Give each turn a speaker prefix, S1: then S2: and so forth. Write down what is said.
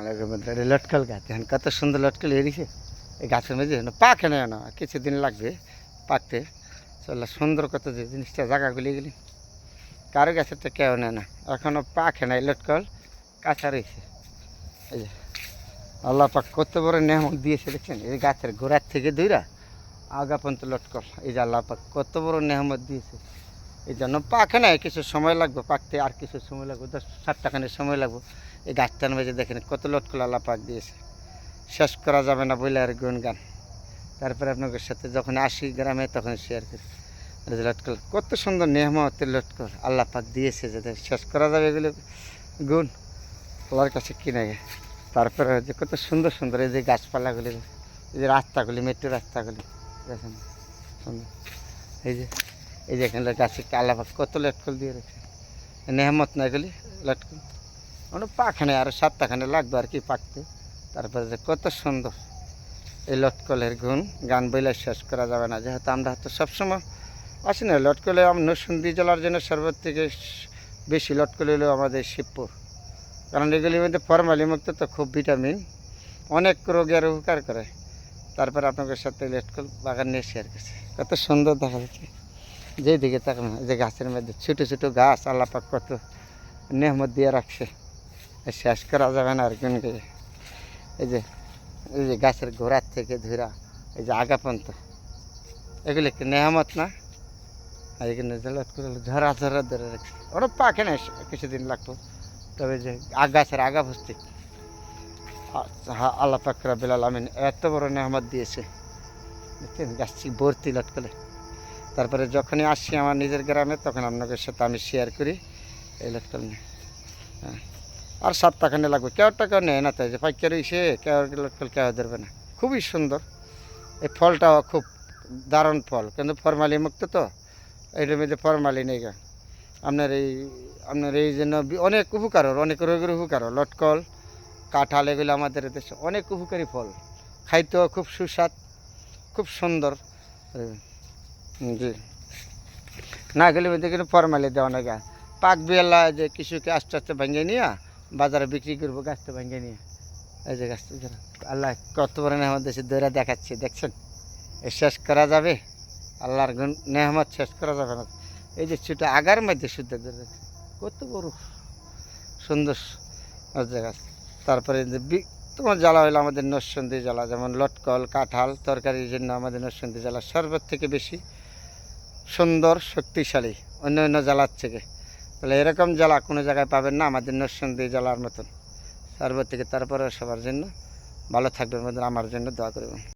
S1: আলাইকুম বন্ধুরা, এটা লটকল গাছ দেখেন কত সুন্দর লটকল এরিছে। এই গাছের মধ্যে পাকে নেয় না, কিছুদিন লাগবে পাকতে। চলো সুন্দর কত যে জিনিসটা জায়গাগুলি গেলি কারো গাছেরটা কেউ নেয় না, এখনও পাকে নাই, লটকল কাঁচা রয়েছে। এই যে আল্লাহ পাক কত বড় নেহমত দিয়েছে দেখছেন, এই গাছের গোড়ার থেকে দূরা আগা পর্যন্ত লটকল। এই যে আল্লাহ পাক কত বড় নেহমত দিয়েছে, এই জন্য পাকে নাই, কিছু সময় লাগবে পাকতে, আর কিছু সময় লাগবে, 10-7 খানিক সময় লাগবে। এই গাছটার মধ্যে দেখেন কত লটকল আল্লাহ পাক দিয়েছে, শেষ করা যাবে না বলে আর গুণগান। তারপরে আপনাদের সাথে যখন আসি গ্রামে তখন শেয়ার করি। লটকল কত সুন্দর নেহমতের লটকল আল্লাহ পাক দিয়েছে, যাতে শেষ করা যাবে এগুলো গুণ আল্লাহর কাছে কিনে গে। তারপরে যে কত সুন্দর সুন্দর এই যে গাছপালাগুলি, এই যে রাস্তাগুলি, মেট্রো রাস্তাগুলি দেখেন সুন্দর। এই যে এখানে গাছে আল্লাহ পাক কত লটকল দিয়ে রেখেছে, নেহমত না এগুলি লটকল। অনেক পাখানে আরও 7টা খানে লাগবে আর কি পাকতে। তারপরে যে কত সুন্দর এই লটকলের গুণ গান বইলে শেষ করা যাবে না, যেহেতু আমরা হয়তো সবসময় আসি না। লটকলে নরসিংদী জেলার জন্য সর্বথেকে বেশি লটকল হলো আমাদের শিবপুর, কারণ এগুলির মধ্যে ফরমালিমুক্ত, তো খুব ভিটামিন, অনেক রোগের উপকার করে। তারপরে আপনাদের সাথে লটকল বাগান নিয়ে শেয়ার করছে, কত সুন্দর দেখা যাচ্ছে। যেদিকে তাকান যে গাছের মধ্যে ছোটো ছোটো গাছ আল্লাহ পাক কত নেহমত দিয়ে রাখছে, শেষ করা যাবে না আর কোন। এই যে গাছের গোড়ার থেকে ধরা এই যে আগা পর্যন্ত এগুলো একটু নেহামত না। আর এখানে ঝরা ঝরা ধরে রাখছে, ওরা পাকে না, কিছুদিন লাগতো। তবে যে গাছের আগা ভর্তি আল্লাহ পাক রাব্বুল আলামিন এত বড় নেহামত দিয়েছে দেখছেন, গাছটি ভর্তি লটকলে। তারপরে যখনই আসছি আমার নিজের গ্রামে তখন আপনাদের সাথে আমি শেয়ার করি এই লটকল নিয়ে। হ্যাঁ, আর 7টা খানে লাগবে, কেউটা কেউ নেয় না, তাই যে পাইকারি রয়েছে, কেউ লটকল কেউ ধরবে না। খুবই সুন্দর এই ফলটাও, খুব দারুণ ফল, কিন্তু ফরমালি মুক্ত, তো এইটার মধ্যে ফরমালি নেই গা। আপনার এই জন্য অনেক উপকার, অনেক রোগের উপকার। লটকল, কাঁঠাল এগুলো আমাদের দেশে অনেক উপকারী ফল, খাইতেও খুব সুস্বাদ, খুব সুন্দর। জি না, এগুলির মধ্যে কিন্তু ফরমালি দেওয়া না গা। পাক বেলা যে কিছুকে আস্তে আস্তে ভেঙে নিয়ে বাজারে বিক্রি করবো, গাছটা ভেঙে নিয়ে। এই যে গাছটা আল্লাহ কত বড় নেহমত দেশে দৌড়া দেখাচ্ছে দেখছেন, শেষ করা যাবে আল্লাহর নেহমত শেষ করা যাবে না। এই যে ছোটো আগার মধ্যে শুদ্ধ ধরে রাখছে, কত বড় সুন্দর গাছ। তারপরে যে তোমার জ্বালা হলো আমাদের নরসিংদী জ্বালা, যেমন লটকল, কাঁঠাল তরকারির জন্য আমাদের নরসিংদী জ্বালা সর্বত থেকে বেশি সুন্দর, শক্তিশালী অন্য অন্য জেলার থেকে। তাহলে এরকম জেলা কোনো জায়গায় পাবেন না আমাদের নরসিংদী জেলার মতন সর্বত থেকে। তারপরে সবার জন্য ভালো থাকবেন, আমার জন্য দোয়া করবেন।